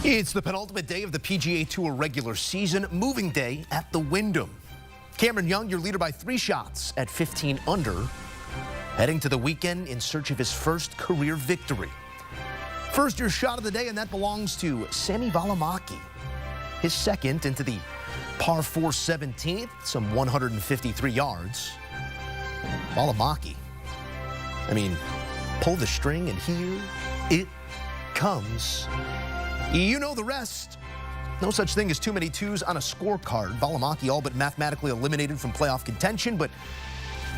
It's the penultimate day of the PGA Tour regular season, moving day at the Wyndham. Cameron Young, your leader by 3 shots at 15 under, heading to the weekend in search of his first career victory. First your shot of the day, and that belongs to Sami Valimaki. His second into the par 4 17th, some 153 yards. Valimaki, pull the string and here it comes. You know the rest. No such thing as too many twos on a scorecard. Valimaki all but mathematically eliminated from playoff contention, but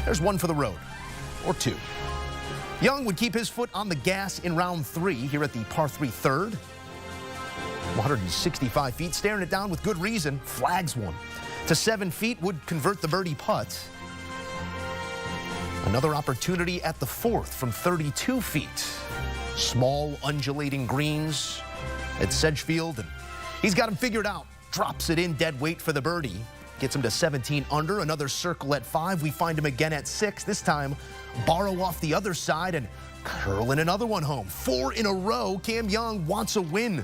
there's one for the road, or 2. Young would keep his foot on the gas in round 3 here at the par 3 third. 165 feet, staring it down with good reason, flags one. To 7 feet, would convert the birdie putt. Another opportunity at the 4th from 32 feet. Small undulating greens at Sedgefield, and he's got him figured out. Drops it in dead weight for the birdie. Gets him to 17 under. Another circle at 5. We find him again at 6. This time, borrow off the other side and curling another one home. 4 in a row. Cam Young wants a win.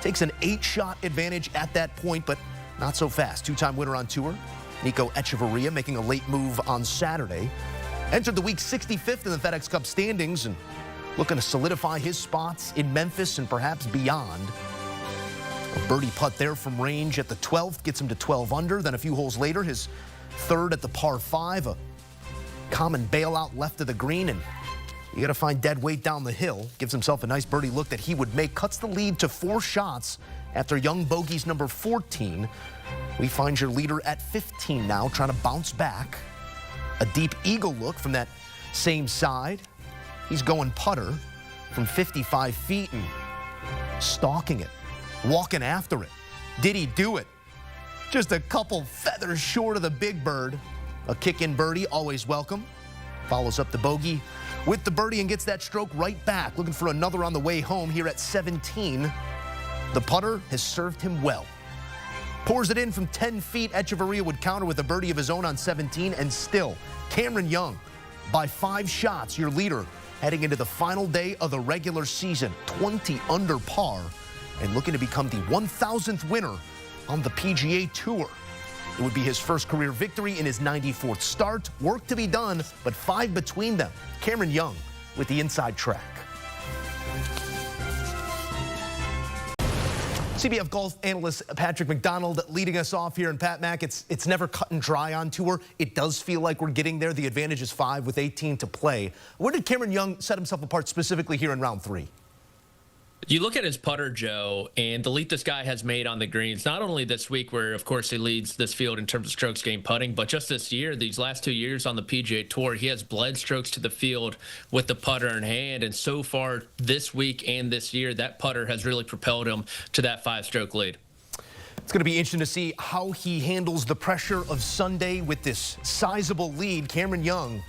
Takes an 8-shot advantage at that point, but not so fast. 2-time winner on tour. Nico Echeverria making a late move on Saturday. Entered the week 65th in the FedEx Cup standings and looking to solidify his spots in Memphis and perhaps beyond. A birdie putt there from range at the 12th gets him to 12 under. Then a few holes later, his 3rd at the par 5. A common bailout left of the green, and you got to find dead weight down the hill. Gives himself a nice birdie look that he would make. Cuts the lead to 4 shots after Young bogeys number 14. We find your leader at 15 now, trying to bounce back. A deep eagle look from that same side. He's going putter from 55 feet and stalking it, walking after it. Did he do it? Just a couple feathers short of the big bird. A kick-in birdie, always welcome. Follows up the bogey with the birdie and gets that stroke right back. Looking for another on the way home here at 17. The putter has served him well. Pours it in from 10 feet. Echeverria would counter with a birdie of his own on 17, and still, Cameron Young, by 5 shots, your leader, heading into the final day of the regular season, 20 under par, and looking to become the 1,000th winner on the PGA Tour. It would be his first career victory in his 94th start. Work to be done, but 5 between them. Cameron Young with the inside track. CBS golf analyst Patrick McDonald leading us off here. And Pat Mac, it's never cut and dry on tour. It does feel like we're getting there. The advantage is 5 with 18 to play. Where did Cameron Young set himself apart specifically here in round 3? You look at his putter, Joe, and the leap this guy has made on the greens, not only this week where, of course, he leads this field in terms of strokes gained putting, but just this year, these last 2 years on the PGA Tour, he has bled strokes to the field with the putter in hand. And so far this week and this year, that putter has really propelled him to that 5-stroke lead. It's going to be interesting to see how he handles the pressure of Sunday with this sizable lead. Cameron Young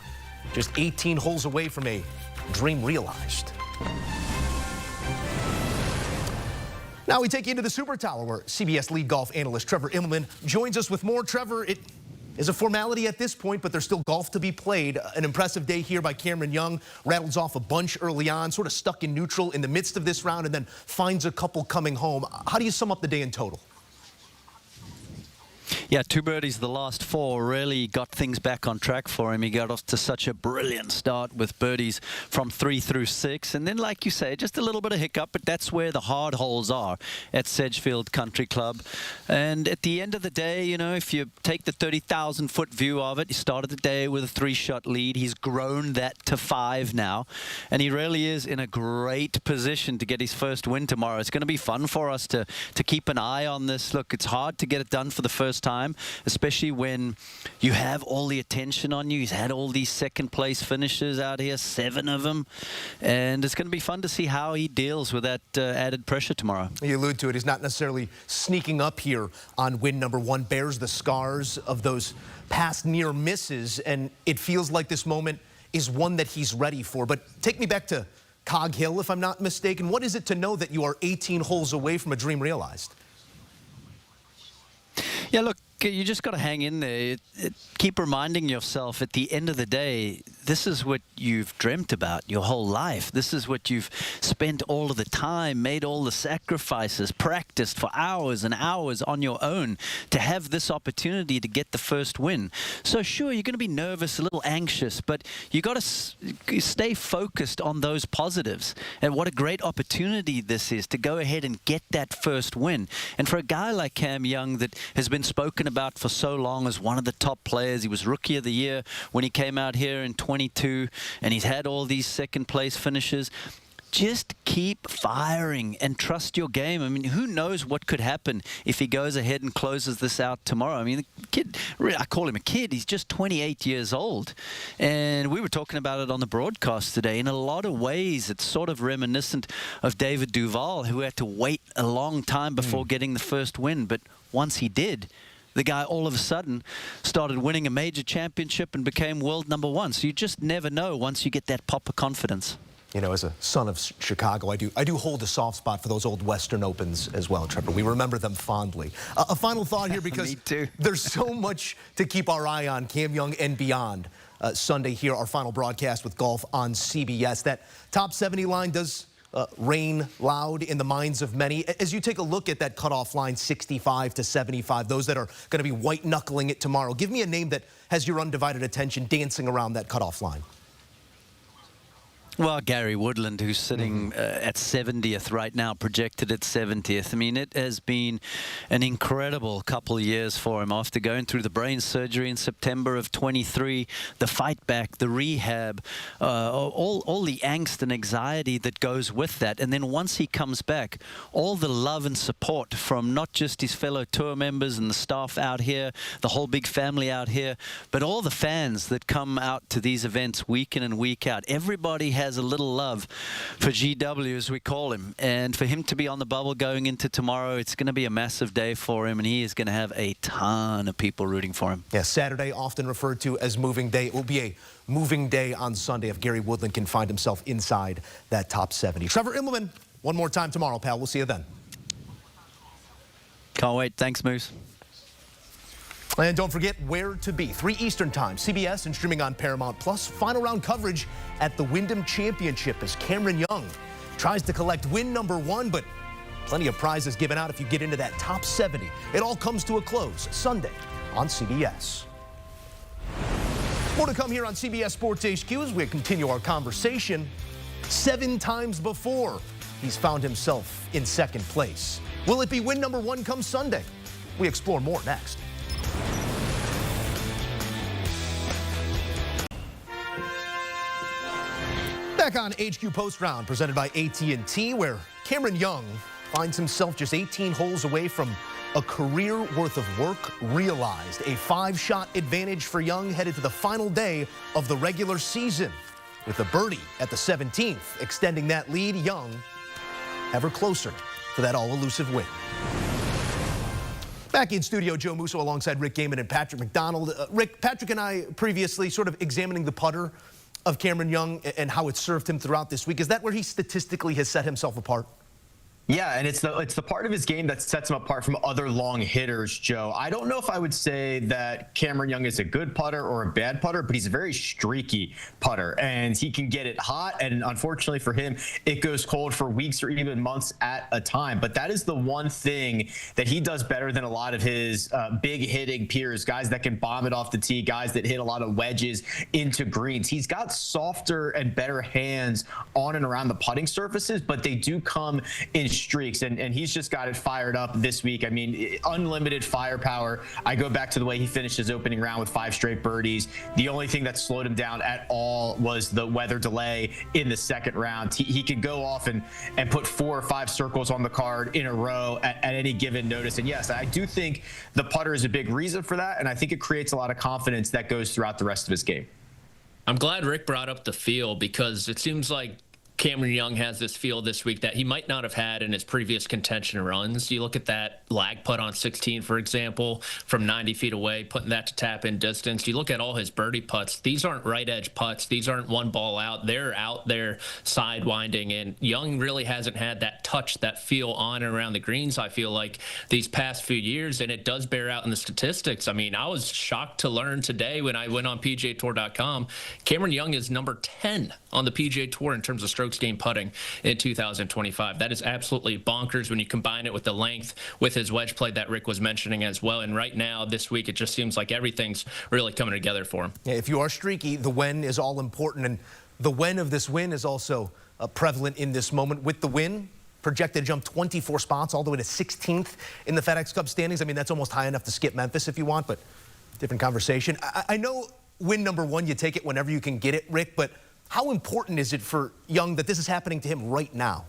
just 18 holes away from a dream realized. Now we take you into the Super Tower, where CBS lead golf analyst Trevor Immelman joins us with more. Trevor, it is a formality at this point, but there's still golf to be played. An impressive day here by Cameron Young. Rattles off a bunch early on, sort of stuck in neutral in the midst of this round, and then finds a couple coming home. How do you sum up the day in total? Yeah, 2 birdies the last 4 really got things back on track for him. He got off to such a brilliant start with birdies from 3 through 6. And then, like you say, just a little bit of hiccup, but that's where the hard holes are at Sedgefield Country Club. And at the end of the day, you know, if you take the 30,000-foot view of it, he started the day with a 3-shot lead. He's grown that to 5 now. And he really is in a great position to get his first win tomorrow. It's going to be fun for us to keep an eye on this. Look, it's hard to get it done for the first time, especially when you have all the attention on you. He's had all these second-place finishes out here, 7 of them, and it's going to be fun to see how he deals with that added pressure tomorrow. You allude to it. He's not necessarily sneaking up here on win number 1, bears the scars of those past near misses, and it feels like this moment is one that he's ready for. But take me back to Cog Hill, if I'm not mistaken. What is it to know that you are 18 holes away from a dream realized? Yeah, look, you just got to hang in there. Keep reminding yourself at the end of the day, this is what you've dreamt about your whole life. This is what you've spent all of the time, made all the sacrifices, practiced for hours and hours on your own to have this opportunity to get the first win. So sure, you're going to be nervous, a little anxious, but you got to stay focused on those positives. And what a great opportunity this is to go ahead and get that first win. And for a guy like Cam Young that has been spoken about for so long as one of the top players, he was Rookie of the Year when he came out here in 22, and he's had all these second place finishes. Just keep firing and trust your game. I mean, who knows what could happen if he goes ahead and closes this out tomorrow. I mean, the kid, I call him a kid, he's just 28 years old. And we were talking about it on the broadcast today. In a lot of ways, it's sort of reminiscent of David Duval, who had to wait a long time before getting the first win. But once he did, the guy all of a sudden started winning a major championship and became world #1. So you just never know once you get that pop of confidence. You know, as a son of Chicago, I do hold a soft spot for those old Western Opens as well, Trevor. We remember them fondly. A final thought here, because there's so much to keep our eye on, Cam Young and beyond. Sunday here, our final broadcast with golf on CBS. That top 70 line does reign loud in the minds of many. As you take a look at that cutoff line, 65 to 75, those that are going to be white-knuckling it tomorrow, give me a name that has your undivided attention dancing around that cutoff line. Well, Gary Woodland, who's sitting at 70th right now, projected at 70th. I mean, it has been an incredible couple of years for him after going through the brain surgery in September of 23, the fight back, the rehab, all the angst and anxiety that goes with that. And then once he comes back, all the love and support from not just his fellow tour members and the staff out here, the whole big family out here, but all the fans that come out to these events week in and week out. Everybody has a little love for GW, as we call him, and for him to be on the bubble going into tomorrow, it's going to be a massive day for him, and he is going to have a ton of people rooting for him. Yeah, Saturday, often referred to as moving day. It will be a moving day on Sunday if Gary Woodland can find himself inside that top 70. Trevor Immelman, one more time tomorrow, pal. We'll see you then. Can't wait. Thanks, Moose. And don't forget where to be. 3 Eastern time, CBS and streaming on Paramount+. Final round coverage at the Wyndham Championship as Cameron Young tries to collect win #1, but plenty of prizes given out if you get into that top 70. It all comes to a close Sunday on CBS. More to come here on CBS Sports HQ as we continue our conversation. 7 times before he's found himself in second place. Will it be win #1 come Sunday? We explore more next. Back on HQ Post Round, presented by AT&T, where Cameron Young finds himself just 18 holes away from a career worth of work realized. A 5-shot advantage for Young headed to the final day of the regular season, with a birdie at the 17th, extending that lead. Young ever closer to that all-elusive win. Back in studio, Joe Musso alongside Rick Gehman and Patrick McDonald. Rick, Patrick and I previously sort of examining the putter of Cameron Young and how it served him throughout this week. Is that where he statistically has set himself apart? Yeah, and it's the part of his game that sets him apart from other long hitters, Joe. I don't know if I would say that Cameron Young is a good putter or a bad putter, but he's a very streaky putter, and he can get it hot, and unfortunately for him, it goes cold for weeks or even months at a time. But that is the one thing that he does better than a lot of his big hitting peers, guys that can bomb it off the tee, guys that hit a lot of wedges into greens. He's got softer and better hands on and around the putting surfaces, but they do come in streaks, and he's just got it fired up this week. I mean, unlimited firepower. I go back to the way he finished his opening round with 5 straight birdies. The only thing that slowed him down at all was the weather delay in the second round. He could go off and put 4 or 5 circles on the card in a row at any given notice. And yes, I do think the putter is a big reason for that, and I think it creates a lot of confidence that goes throughout the rest of his game. I'm glad Rick brought up the feel, because it seems like Cameron Young has this feel this week that he might not have had in his previous contention runs. You look at that lag putt on 16, for example, from 90 feet away, putting that to tap in distance. You look at all his birdie putts. These aren't right edge putts. These aren't one ball out. They're out there sidewinding. And Young really hasn't had that touch, that feel on and around the greens, I feel like, these past few years. And it does bear out in the statistics. I mean, I was shocked to learn today when I went on pgatour.com, Cameron Young is number 10 on the PGA Tour in terms of strokes gained putting in 2025. That is absolutely bonkers when you combine it with the length, with his wedge play that Rick was mentioning as well. And right now, this week, it just seems like everything's really coming together for him. Yeah, if you are streaky, the when is all important. And the when of this win is also prevalent in this moment. With the win, projected to jump 24 spots all the way to 16th in the FedEx Cup standings. I mean, that's almost high enough to skip Memphis if you want, but different conversation. I know win number one, you take it whenever you can get it, Rick, but how important is it for Young that this is happening to him right now?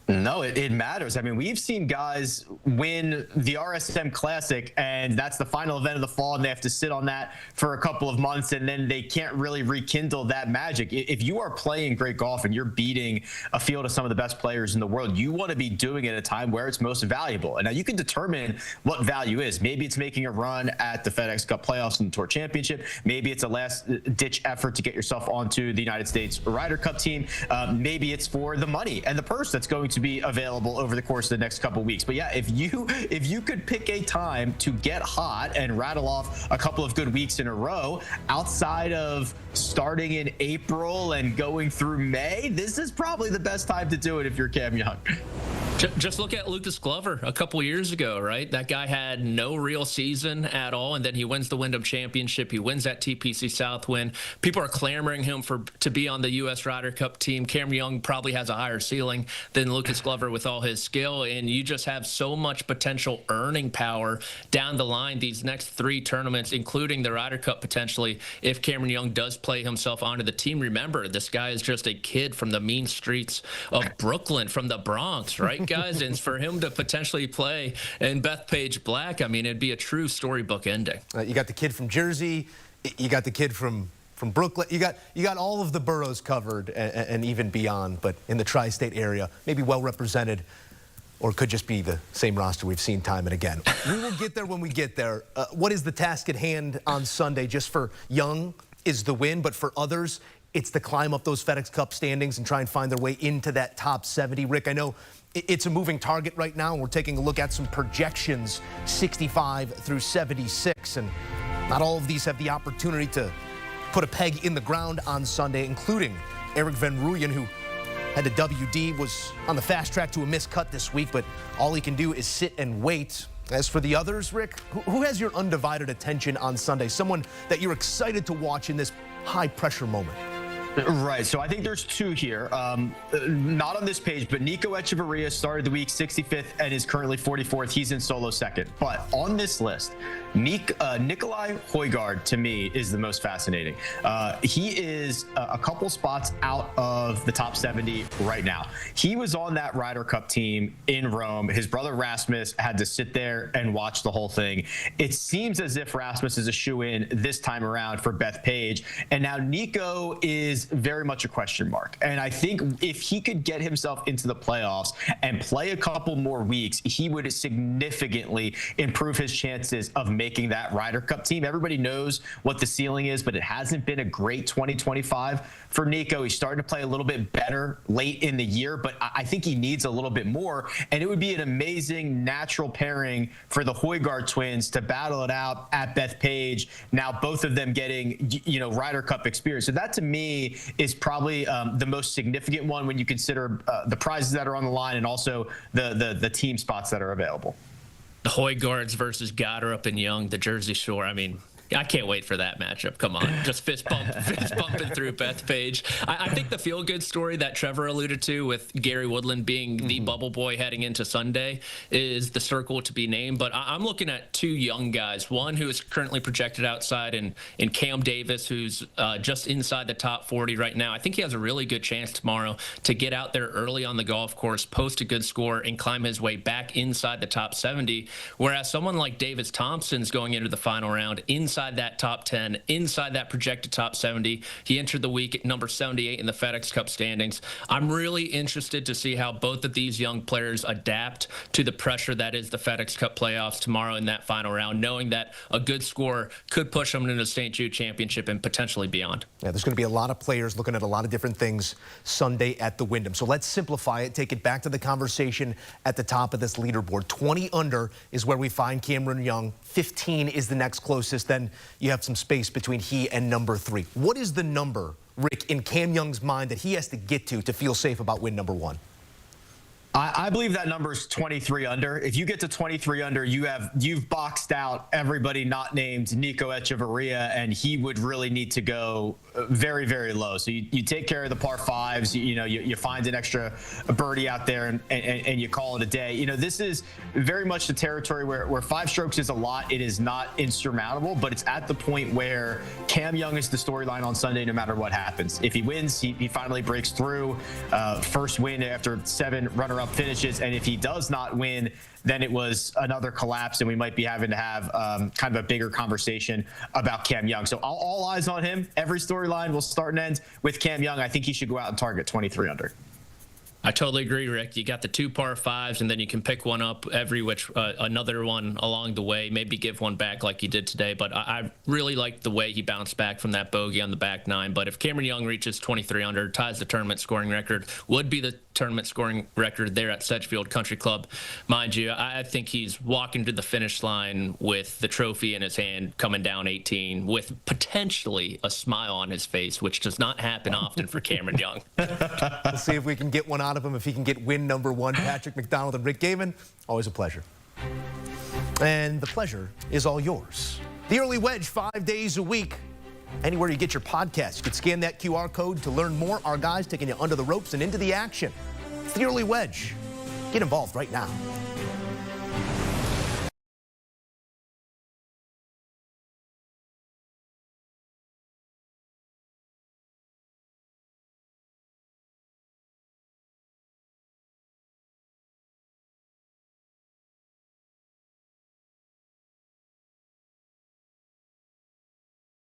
No, it matters. I mean, we've seen guys win the RSM Classic, and that's the final event of the fall, and they have to sit on that for a couple of months, and then they can't really rekindle that magic. If you are playing great golf and you're beating a field of some of the best players in the world, you want to be doing it at a time where it's most valuable. And now you can determine what value is. Maybe it's making a run at the FedEx Cup playoffs and the Tour Championship. Maybe it's a last-ditch effort to get yourself onto the United States Ryder Cup team. Maybe it's for the money and the purse that's going to be available over the course of the next couple of weeks. But yeah, if you could pick a time to get hot and rattle off a couple of good weeks in a row outside of starting in April and going through May, this is probably the best time to do it if you're Cam Young. Just look at Lucas Glover a couple years ago, right? That guy had no real season at all, and then he wins the Wyndham Championship. He wins that TPC South win. People are clamoring him to be on the U.S. Ryder Cup team. Cameron Young probably has a higher ceiling than Lucas Glover with all his skill, and you just have so much potential earning power down the line these next three tournaments, including the Ryder Cup potentially, if Cameron Young does play himself onto the team. Remember, this guy is just a kid from the mean streets of Brooklyn, from the Bronx, right, guys? And for him to potentially play in Bethpage Black, I mean, it'd be a true storybook ending. You got the kid from Jersey, you got the kid from Brooklyn, you got all of the boroughs covered and even beyond, but in the tri-state area, maybe well represented, or it could just be the same roster we've seen time and again. We will get there when we get there. What is the task at hand on Sunday? Just for Young is the win, but for others, it's to climb up those FedEx Cup standings and try and find their way into that top 70. Rick, I know it's a moving target right now, and we're taking a look at some projections, 65 through 76, and not all of these have the opportunity to put a peg in the ground on Sunday, including Eric Van Rooyen, who had a WD, was on the fast track to a missed cut this week, but all he can do is sit and wait. As for the others, Rick, who has your undivided attention on Sunday? Someone that you're excited to watch in this high-pressure moment? Right, so I think there's two here. Not on this page, but Nico Echeverria started the week 65th and is currently 44th. He's in solo second. But on this list, Nikolai Højgaard, to me, is the most fascinating. He is a couple spots out of the top 70 right now. He was on that Ryder Cup team in Rome. His brother Rasmus had to sit there and watch the whole thing. It seems as if Rasmus is a shoe-in this time around for Bethpage. And now Nico is very much a question mark. And I think if he could get himself into the playoffs and play a couple more weeks, he would significantly improve his chances of making that Ryder Cup team. Everybody knows what the ceiling is, but it hasn't been a great 2025 for Nico. He's starting to play a little bit better late in the year, but I think he needs a little bit more. And it would be an amazing natural pairing for the Højgaard twins to battle it out at Bethpage. Now both of them getting, Ryder Cup experience. So that to me is probably the most significant one when you consider the prizes that are on the line and also the team spots that are available. The Højgaards versus Goddard and Young, the Jersey Shore. I mean, I can't wait for that matchup. Come on, just fist bumping through Bethpage. I think the feel-good story that Trevor alluded to with Gary Woodland being the bubble boy heading into Sunday is the circle to be named. But I'm looking at two young guys. One who is currently projected outside in Cam Davis, who's just inside the top 40 right now. I think he has a really good chance tomorrow to get out there early on the golf course, post a good score, and climb his way back inside the top 70. Whereas someone like Davis Thompson's going into the final round inside inside that top 10, inside that projected top 70. He entered the week at number 78 in the FedEx Cup standings. I'm really interested to see how both of these young players adapt to the pressure that is the FedEx Cup playoffs tomorrow in that final round, knowing that a good score could push them into the St. Jude Championship and potentially beyond. Yeah, there's going to be a lot of players looking at a lot of different things Sunday at the Wyndham. So let's simplify it, take it back to the conversation at the top of this leaderboard. 20 under is where we find Cameron Young. 15 is the next closest. Then you have some space between he and number 3. What is the number, Rick, in Cam Young's mind that he has to get to feel safe about win number 1? I believe that number is 23 under. If you get to 23 under, you've boxed out everybody not named Nico Echeverria, and he would really need to go very, very low. So you take care of the par 5s, you find an extra birdie out there and you call it a day. This is very much the territory where 5 strokes is a lot. It is not insurmountable, but it's at the point where Cam Young is the storyline on Sunday no matter what happens. If he wins, he finally breaks through. First win after 7 runner-up finishes, and if he does not win, then it was another collapse, and we might be having to have kind of a bigger conversation about Cam Young. So all eyes on him. Every storyline will start and end with Cam Young. I think he should go out and target 23 under. I totally agree, Rick. You got the 2 par 5s, and then you can pick one up another one along the way, maybe give one back like he did today. But I really liked the way he bounced back from that bogey on the back 9. But if Cameron Young reaches 23 under, ties the tournament scoring record, would be the tournament scoring record there at Sedgefield Country Club. Mind you, I think he's walking to the finish line with the trophy in his hand, coming down 18, with potentially a smile on his face, which does not happen often for Cameron Young. We'll see if we can get one out of him, if he can get win number 1. Patrick McDonald and Rick Gehman, always a pleasure. And the pleasure is all yours. The Early Wedge, 5 days a week. Anywhere you get your podcast, you can scan that QR code to learn more. Our guys taking you under the ropes and into the action. It's the Early Wedge. Get involved right now.